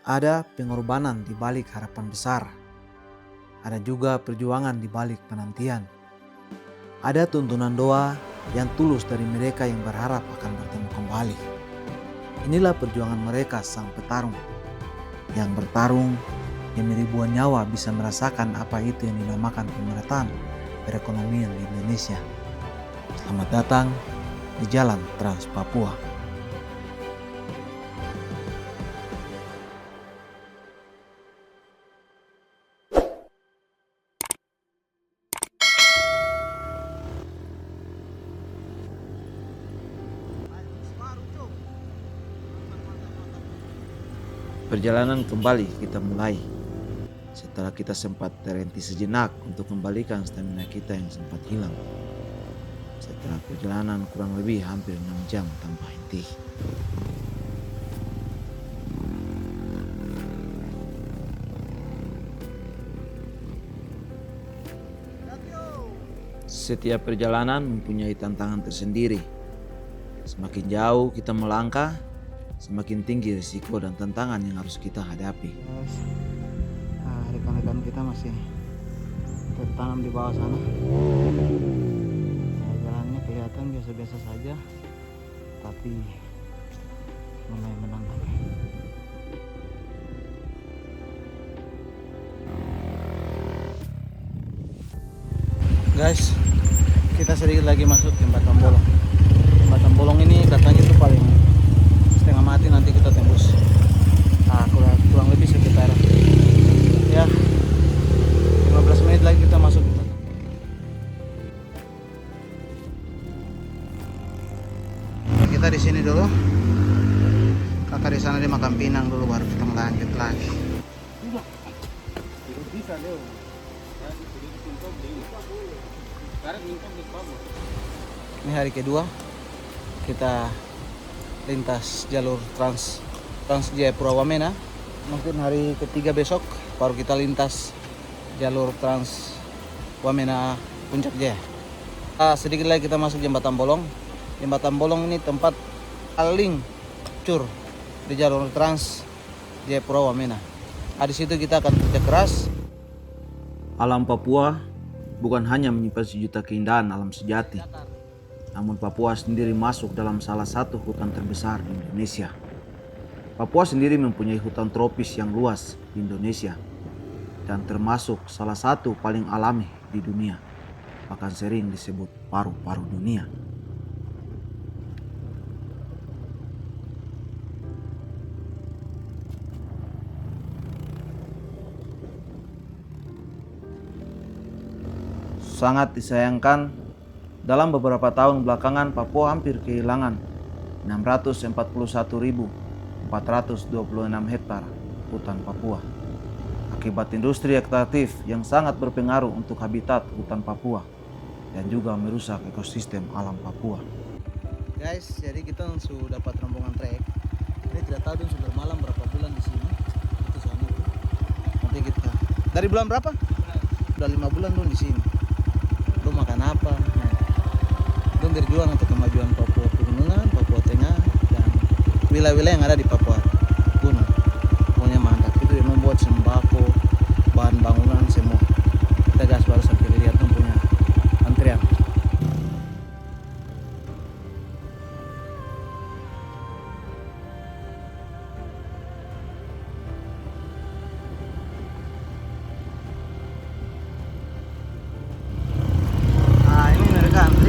Ada pengorbanan di balik harapan besar. Ada juga perjuangan di balik penantian. Ada tuntunan doa yang tulus dari mereka yang berharap akan bertemu kembali. Inilah perjuangan mereka sang petarung yang bertarung demi ribuan nyawa bisa merasakan apa itu yang dinamakan pemerataan perekonomian di Indonesia. Selamat datang di Jalan Trans Papua. Perjalanan kembali kita mulai setelah kita sempat terhenti sejenak untuk kembalikan stamina kita yang sempat hilang. Setelah perjalanan kurang lebih hampir 6 jam tanpa henti. Setiap perjalanan mempunyai tantangan tersendiri. Semakin jauh kita melangkah, semakin tinggi risiko dan tantangan yang harus kita hadapi. Rekan-rekan kita masih tertanam di bawah sana. Jalannya kelihatan biasa-biasa saja, tapi mulai menantang. Guys, kita sedikit lagi masuk jembatan bolong. Jembatan bolong ini katanya itu paling setengah mati, nanti kita tembus kurang lebih sekitar ya 15 menit lagi kita masuk jembatan. Kita di sini dulu, kakak di sana dia makan pinang dulu, baru kita lanjut lagi. Ini hari kedua kita lintas jalur Trans Jayapura Wamena. Mungkin hari ketiga besok baru kita lintas jalur Trans Wamena Puncak Jaya. Sedikit lagi kita masuk jembatan bolong. Jembatan bolong ini tempat paling cur di jalur Trans Jayapura Wamena. Di situ kita akan kerja keras. Alam Papua bukan hanya menyimpan sejuta keindahan alam sejati, namun Papua sendiri masuk dalam salah satu hutan terbesar di Indonesia. Papua sendiri mempunyai hutan tropis yang luas di Indonesia dan termasuk salah satu paling alami di dunia, bahkan sering disebut paru-paru dunia. Sangat disayangkan, dalam beberapa tahun belakangan Papua hampir kehilangan 641.426 hektar hutan Papua akibat industri ekstraktif yang sangat berpengaruh untuk habitat hutan Papua dan juga merusak ekosistem alam Papua. Guys, jadi kita sudah dapat rombongan trek. Ini tidak tahu dia sudah malam berapa bulan di sini. Itu sana tuh. Nanti kita dari bulan berapa? Udah 5 bulan dulu di sini. Lu makan apa? Nah, itu berjuang untuk kemajuan Papua Pegunungan, Papua Tengah, dan wilayah-wilayah yang ada di Papua Kuno. Pokoknya mantap. Itu yang membuat sembako, bahan bangunan, semua. Kita gas baru sampai lihat punya antrian.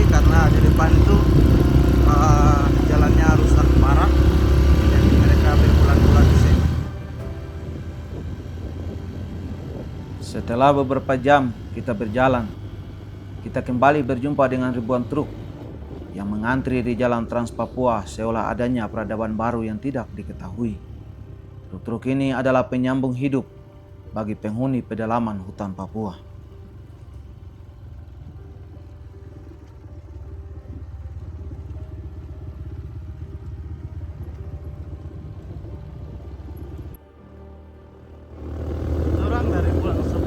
Karena di depan itu jalannya rusak parah, jadi mereka berbulan-bulan di sini. Setelah beberapa jam kita berjalan, kita kembali berjumpa dengan ribuan truk yang mengantri di jalan Trans Papua seolah adanya peradaban baru yang tidak diketahui. Truk-truk ini adalah penyambung hidup bagi penghuni pedalaman hutan Papua. Dari bulan 11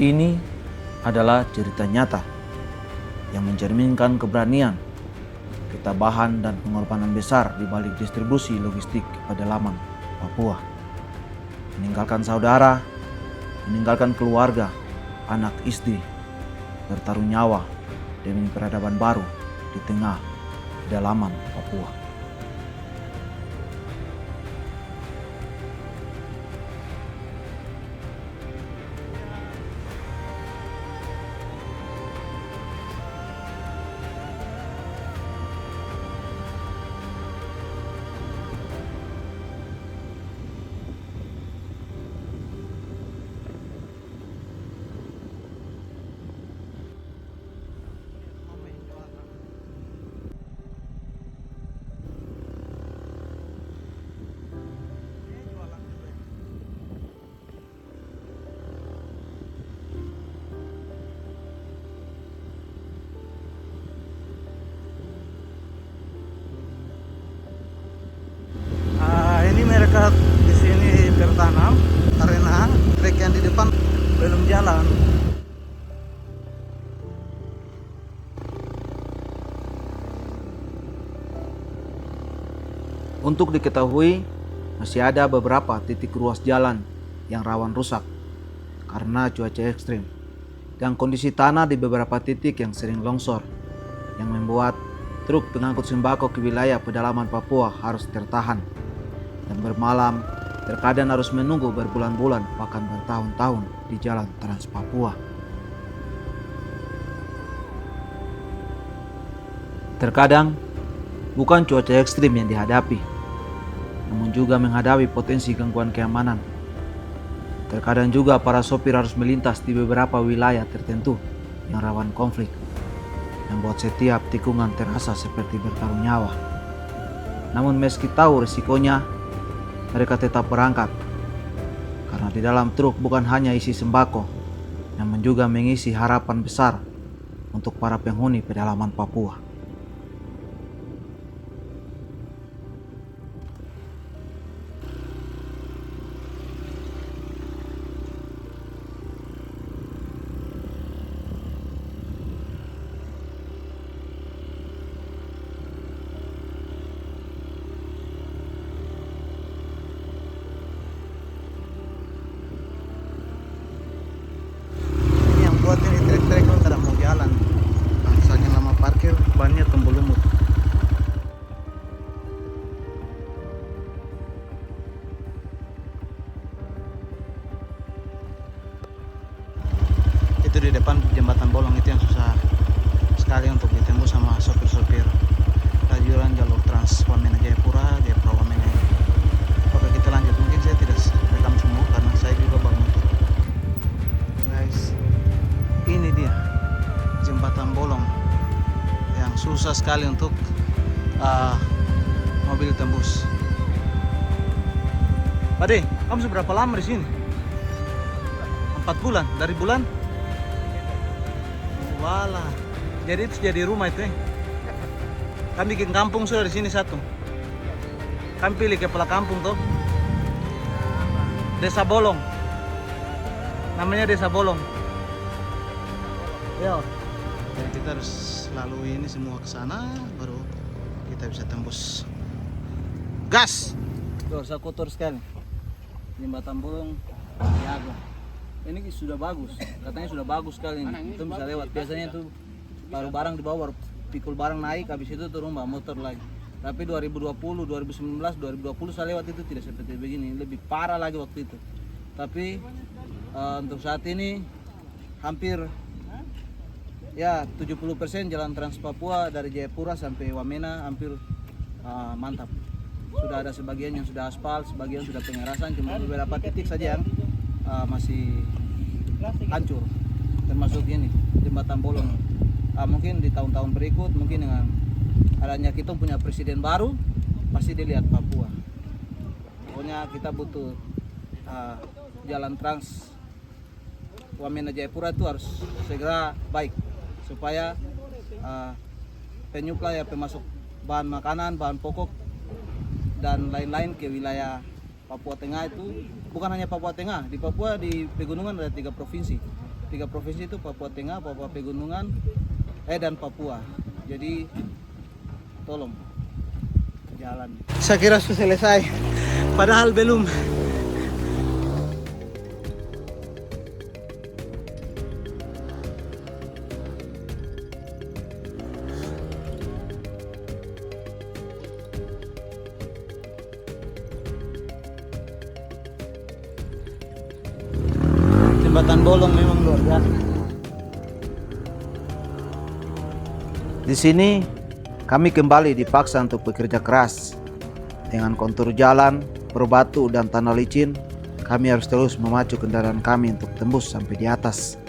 Ini adalah cerita nyata yang mencerminkan keberanian, ketabahan dan pengorbanan besar di balik distribusi logistik ke pedalaman Papua. Meninggalkan saudara, meninggalkan keluarga, anak istri, bertaruh nyawa demi peradaban baru di tengah pedalaman Papua. Ini mereka di sini bertanam karena trek yang di depan belum jalan. Untuk diketahui, masih ada beberapa titik ruas jalan yang rawan rusak karena cuaca ekstrim dan kondisi tanah di beberapa titik yang sering longsor, yang membuat truk pengangkut sembako ke wilayah pedalaman Papua harus tertahan dan bermalam, terkadang harus menunggu berbulan-bulan bahkan bertahun-tahun di jalan Trans Papua. Terkadang bukan cuaca ekstrim yang dihadapi, namun juga menghadapi potensi gangguan keamanan. Terkadang juga para sopir harus melintas di beberapa wilayah tertentu yang rawan konflik, membuat setiap tikungan terasa seperti bertaruh nyawa. Namun meski tahu risikonya, mereka tetap berangkat, karena di dalam truk bukan hanya isi sembako, namun juga mengisi harapan besar untuk para penghuni pedalaman Papua. Ini yang buat ini trek-trek kalau tidak mau jalan. Saking lama parkir, bannya tumbuh lumut. Itu di depan jembatan bolong itu yang susah sekali untuk ditembus sama sopir-sopir lajuran jalur Trans Wamena Jayapura, Jayapura Wamena ini. Oke, kita lanjut. Mungkin saya tidak rekam semua karena saya juga bangun tuh. Guys, ini dia jembatan bolong yang susah sekali untuk mobil tembus. Pade, kamu seberapa lama di sini? 4 bulan dari bulan? Walah, jadi itu jadi rumah itu. Kami bikin kampung sudah di sini satu. Kami pilih kepala kampung tuh. Desa Bolong. Namanya Desa Bolong. Ya. Jadi kita harus lalui ini semua ke sana baru kita bisa tembus. Gas. Tuh, saya kotor sekali. Jembatan Bolong Niaga. Ini sudah bagus. Katanya sudah bagus sekali ini. Itu bisa lewat. Biasanya itu baru barang di bawah, baru pikul barang naik, habis itu turun bawa motor lagi. Tapi 2020, 2019, 2020 saya lewat itu tidak seperti begini. Lebih parah lagi waktu itu. Tapi untuk saat ini hampir ya 70% jalan Trans Papua dari Jayapura sampai Wamena hampir mantap. Sudah ada sebagian yang sudah aspal, sebagian sudah pengerasan, cuma beberapa titik saja yang masih hancur. Termasuk ini jembatan bolong. Mungkin di tahun-tahun berikut, mungkin dengan adanya kita punya presiden baru, pasti dilihat Papua. Pokoknya kita butuh jalan Trans Wamena Jayapura itu harus segera baik supaya penyuplai pemasok bahan makanan, bahan pokok dan lain-lain ke wilayah Papua Tengah itu bukan hanya Papua Tengah, di Papua di pegunungan ada 3 provinsi. tiga provinsi itu Papua Tengah, Papua Pegunungan, dan Papua. Jadi tolong jalan. Saya kira sudah selesai, padahal belum. Jembatan bolong memang luar biasa. Di sini kami kembali dipaksa untuk bekerja keras. Dengan kontur jalan, berbatu dan tanah licin, kami harus terus memacu kendaraan kami untuk tembus sampai di atas.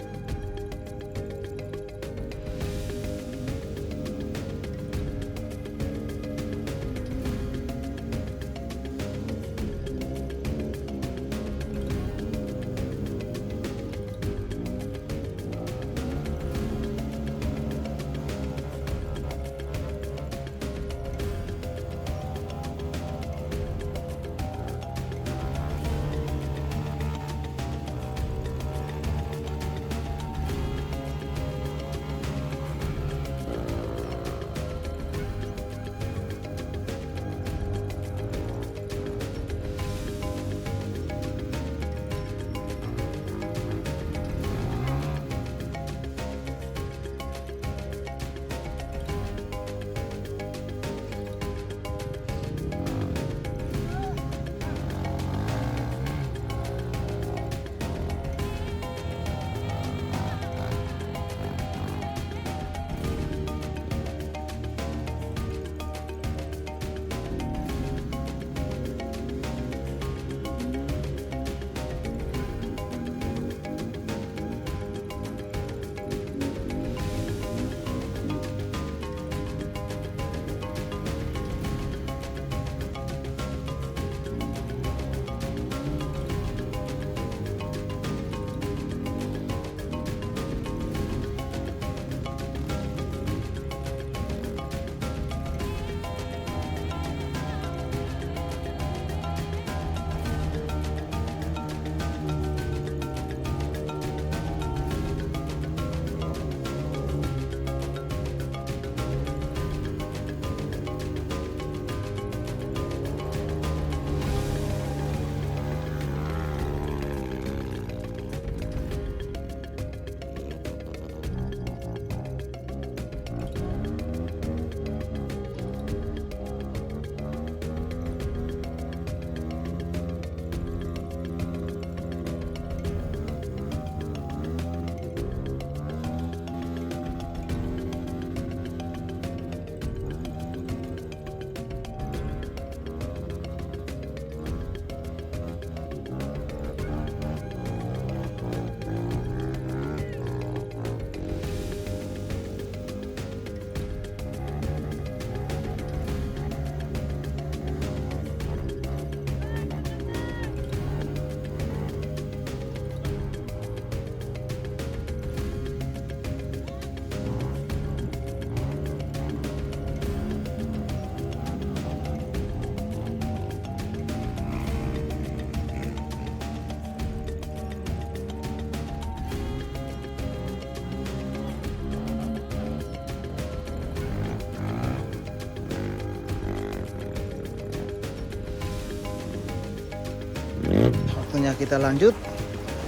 Waktunya kita lanjut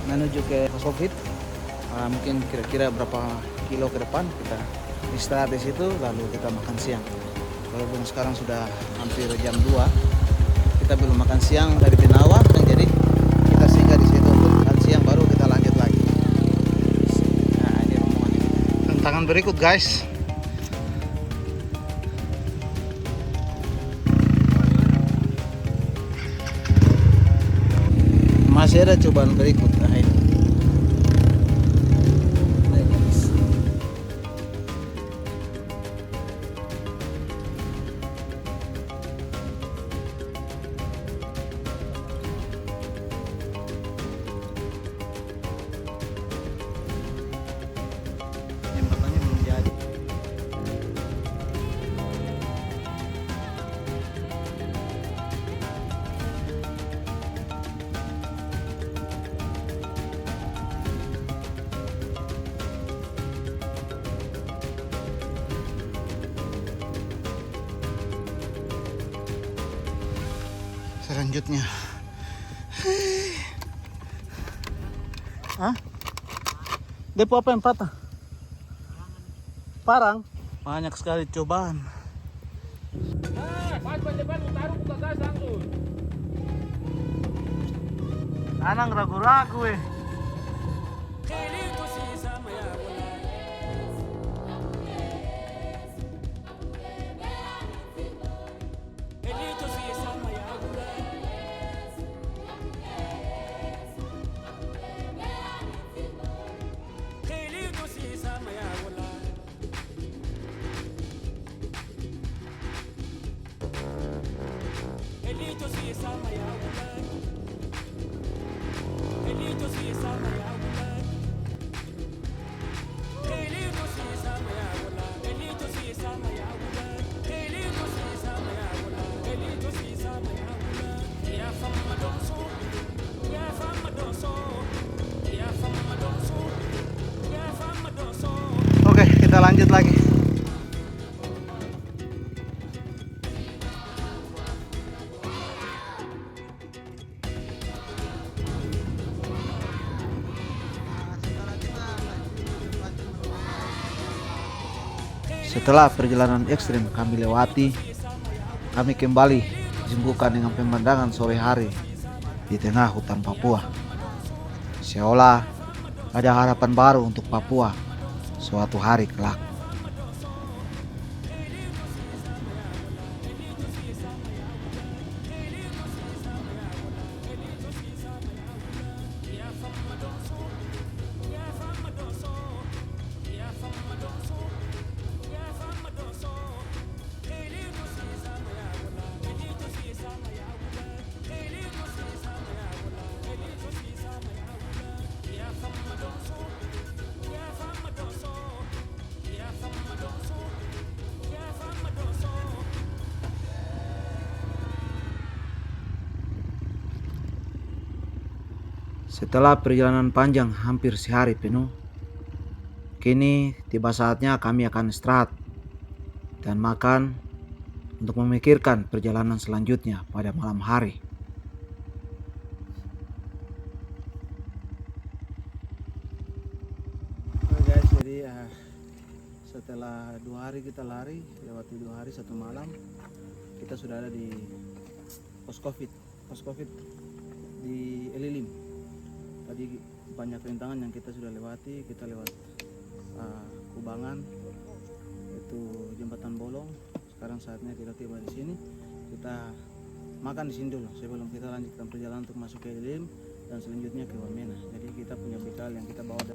menuju ke Covid. Mungkin kira-kira berapa kilo ke depan kita istirahat di situ, lalu kita makan siang. Walaupun sekarang sudah hampir jam 2, kita belum makan siang dari Binawa, jadi kita singgah di situ untuk makan siang, baru kita lanjut lagi. Nah, ini rombongan tantangan berikut, guys. Masih ada cobaan berikut. Nah, ini. Jembatannya belum jadi. selanjutnya. Hah? Depo apa yang patah? Parang? Banyak sekali cobaan. Anang ragu-ragu eh. Oke, kita lanjut lagi. Setelah perjalanan ekstrim kami lewati, kami kembali disibukkan dengan pemandangan sore hari di tengah hutan Papua. Seolah ada harapan baru untuk Papua suatu hari kelak. Setelah perjalanan panjang hampir sehari penuh, kini tiba saatnya kami akan istirahat dan makan untuk memikirkan perjalanan selanjutnya pada malam hari. Oke guys, jadi setelah 2 hari kita lari, lewati 2 hari 1 malam, kita sudah ada di pos covid di Elilim. Tadi banyak rintangan yang kita sudah lewati. Kita lewat Kubangan, itu jembatan bolong. Sekarang saatnya kita tiba di sini. Kita makan di sini dulu sebelum kita lanjutkan perjalanan untuk masuk ke Elilim dan selanjutnya ke Wamena. Jadi kita punya bekal yang kita bawa.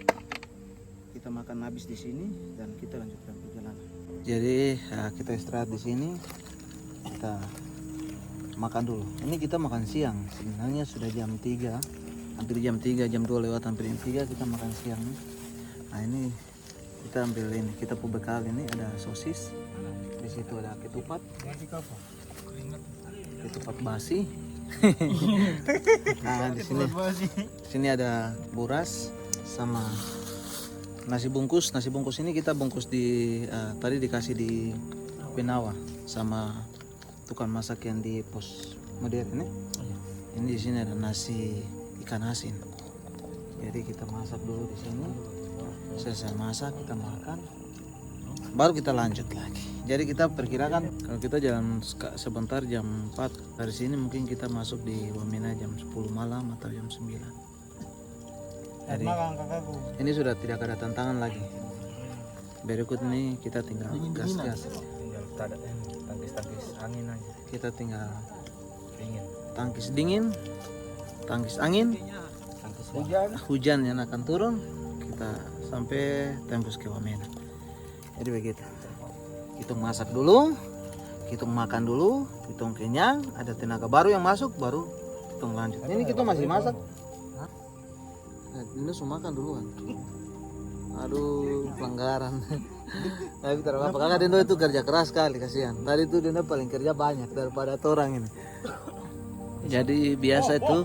Kita makan habis di sini dan kita lanjutkan perjalanan. Jadi kita istirahat di sini. Kita makan dulu. Ini kita makan siang. Sebenarnya sudah jam 3. Hampir jam 3, jam 2 lewat hampir jam 3 kita makan siang. Nah ini kita ambil ini, kita bekal ini ada sosis. Di situ ada ketupat. Ketupat basi. Nah di sini ada buras sama nasi bungkus. Nasi bungkus ini kita bungkus di tadi dikasih di Penawa sama tukang masak yang di pos modern ini. Ini di sini ada nasi ikan asin. Jadi kita masak dulu di sini. Selesai masak kita makan, baru kita lanjut lagi. Jadi kita perkirakan kalau kita jalan sebentar jam 4 dari sini, mungkin kita masuk di Wamena jam 10 malam atau jam 9. Jadi ini sudah tidak ada tantangan lagi. Berikut ini kita tinggal gas-gas. Tangkis angin aja. Kita tinggal tangkis dingin, tangkis angin, hujan yang akan turun, kita sampai tembus ke Wamena. Jadi begitu. Kita masak dulu, kita makan dulu, kita kenyang, ada tenaga baru yang masuk, baru kita lanjut. Ini kita masih masak. Ini semua makan duluan. Aduh, pelanggaran. Tapi tidak apa-apa, kakak Dendo itu kerja keras sekali, kasihan. Tadi itu Dendo paling kerja banyak daripada orang ini. Jadi biasa itu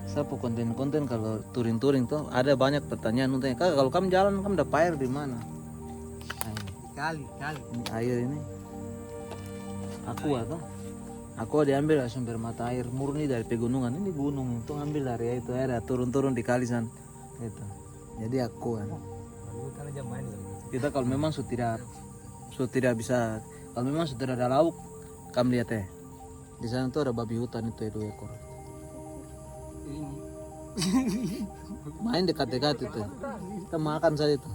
saya konten-konten kalau touring-touring tuh ada banyak pertanyaan untuk kakak, kalau kamu jalan kamu dapat air di mana? Nah, kali ini air ini aqua tuh. Aku diambil sumber mata air murni dari pegunungan. Ini gunung itu ambil dari itu air turun-turun di kali sana. Itu. Jadi aku kan. Kita kalau memang sudah tidak bisa, kalau memang sudah ada lauk, kamu lihat ya. Di sana tuh ada babi hutan itu 2 ekor. Main dekat-dekat itu. Kita makan saja itu.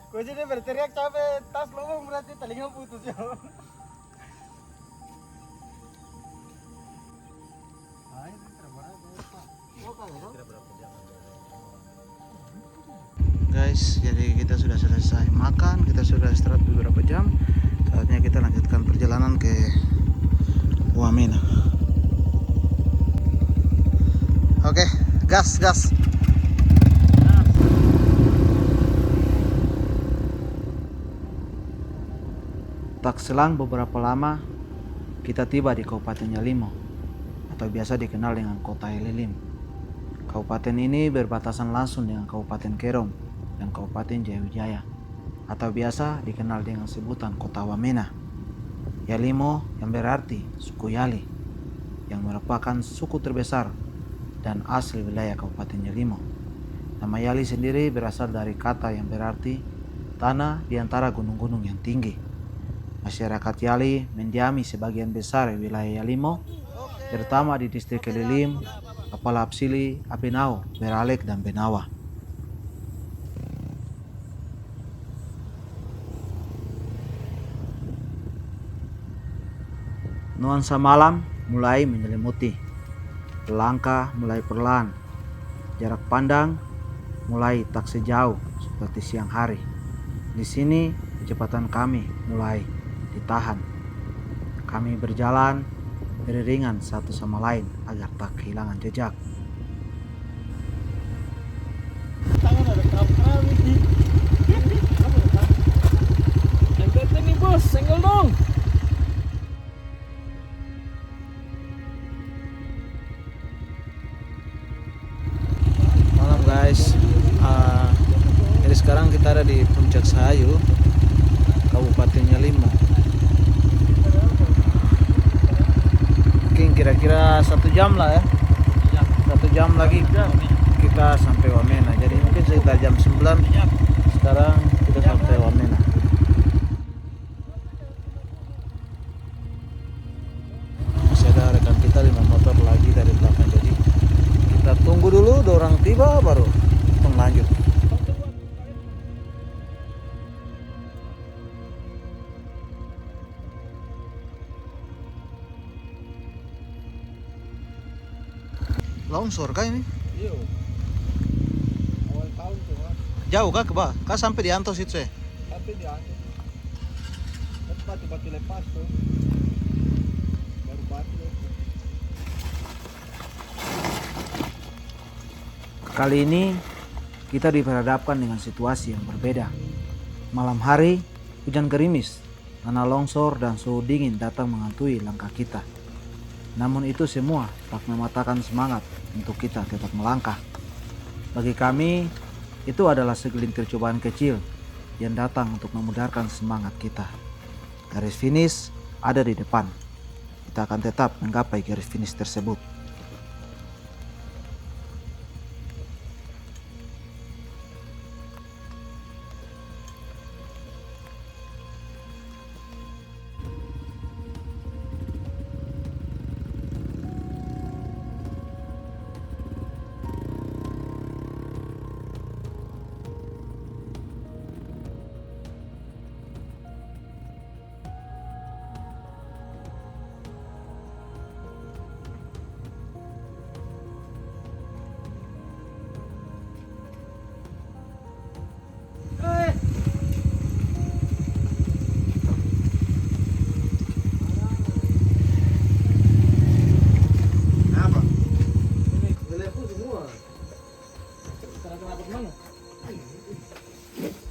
Kau jadi berteriak capek, tas lubang berarti telinga putus ya. Guys, jadi kita sudah selesai makan, kita sudah istirahat beberapa jam. Saatnya kita lanjutkan perjalanan ke Wamena. Oke, gas. Tak selang beberapa lama, kita tiba di Kabupaten Yalimo, atau biasa dikenal dengan Kota Ililim. Kabupaten ini berbatasan langsung dengan Kabupaten Kerom dan Kabupaten Jayawijaya, atau biasa dikenal dengan sebutan Kota Wamena. Yalimo yang berarti suku Yali, yang merupakan suku terbesar dan asli wilayah Kabupaten Yalimo. Nama Yali sendiri berasal dari kata yang berarti tanah di antara gunung-gunung yang tinggi. Masyarakat Yali mendiami sebagian besar wilayah Yalimo, terutama di distrik Ililim, Apalapsili, Apinao, Beralek, dan Benawa. Nuansa malam mulai menyelimuti. Langkah mulai perlahan. Jarak pandang mulai tak sejauh seperti siang hari. Di sini kecepatan kami mulai ditahan. Kami berjalan beriringan satu sama lain agar tak kehilangan jejak. Yang nih bos, senggol dong. Malam guys, jadi sekarang kita ada di Puncak Sahayu, Kabupaten Yalimo. Mungkin kira-kira 1 jam lah ya. 1 jam lagi kita sampai Wamena. Jadi mungkin sekitar jam 9 sekarang kita sampai Wamena. Masih ada rekan kita 5 motor lagi dari belakang. Jadi kita tunggu dulu dorang tiba baru kita lanjut. Longsor kah ini? Iya. Awal tahun tuh, Mas. Jauh kah ke bawah? Kah sampai di Antos itu ya? Tapi di atas. Batu lepas tuh. Baru batu. Kali ini kita diperhadapkan dengan situasi yang berbeda. Malam hari, hujan gerimis, tanah longsor dan suhu dingin datang menghantui langkah kita. Namun itu semua tak mematahkan semangat untuk kita tetap melangkah. Bagi kami, itu adalah segelintir cobaan kecil yang datang untuk memudahkan semangat kita. Garis finish ada di depan. Kita akan tetap menggapai garis finish tersebut.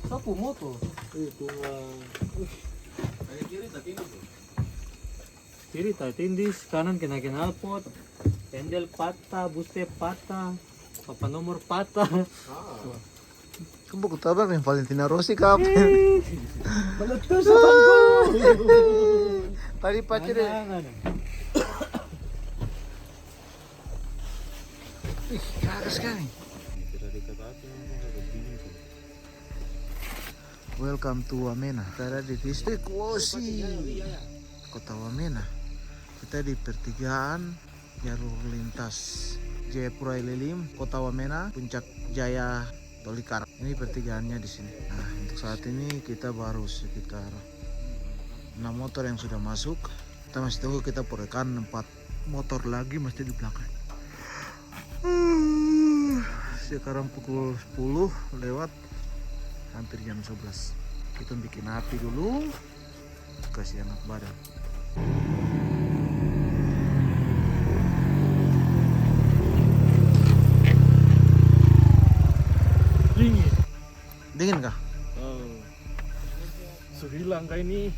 Sapu motor. Itu kiri tak tindis, kanan kena knalpot, pendel patah, buste patah, papan nomor patah. Kamu ketawa bang yang Valentina Rossi kapan? Meletus abangku. Tadi pacar deh. Ih, kagak sekali. Welcome to Wamena. Kita ada di distrik Wosi, Kota Wamena. Kita di pertigaan jalur lintas Jayapura Ililim, Kota Wamena, Puncak Jaya, Tolikara. Ini pertigaannya di sini. Nah, untuk saat ini kita baru sekitar 6 motor yang sudah masuk. Kita masih tunggu, kita perekan 4 motor lagi masih di belakang. Sekarang pukul 10 lewat, hampir jam 11. Kita bikin api dulu, kasih anak badan. Dingin. Dingin kah? Oh. Sehilang kah ini?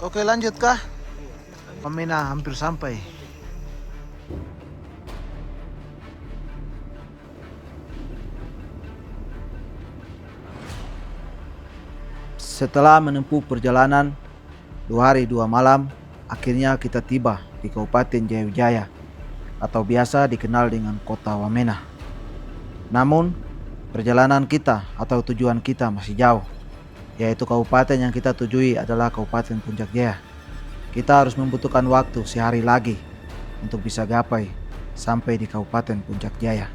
Oke, lanjut kah? Wamena hampir sampai. Setelah menempuh perjalanan 2 hari 2 malam, akhirnya kita tiba di Kabupaten Jayawijaya atau biasa dikenal dengan Kota Wamena. Namun, perjalanan kita atau tujuan kita masih jauh, yaitu kabupaten yang kita tujui adalah Kabupaten Puncak Jaya. Kita harus membutuhkan waktu sehari lagi untuk bisa gapai sampai di Kabupaten Puncak Jaya.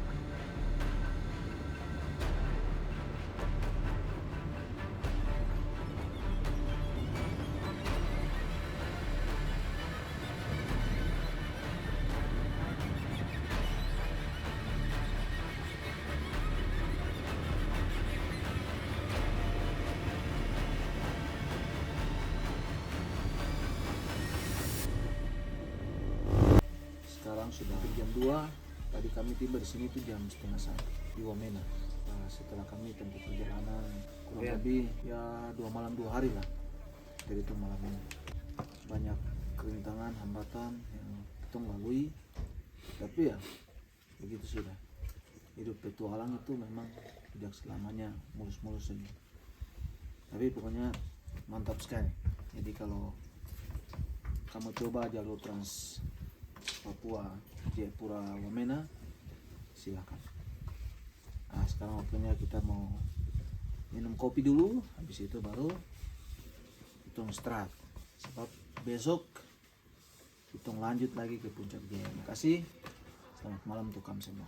Sekarang sudah jam 2. Tadi kami tiba di sini tuh jam 1:30 di Wamena. Nah, setelah kami tempuh perjalanan kurang lebih ya 2 malam 2 hari lah dari itu malam ini. Banyak kerintangan, hambatan yang kita lalui, tapi ya begitu sudah. Hidup petualang itu memang tidak selamanya mulus-mulus saja. Tapi pokoknya mantap sekali. Jadi kalau kamu coba jalur Trans Papua Jayapura Wamena, silakan. Nah, sekarang waktunya kita mau minum kopi dulu, habis itu baru hitung istirahat. Sebab besok hitung lanjut lagi ke Puncak Jaya. Terima kasih. Selamat malam untuk kamu semua.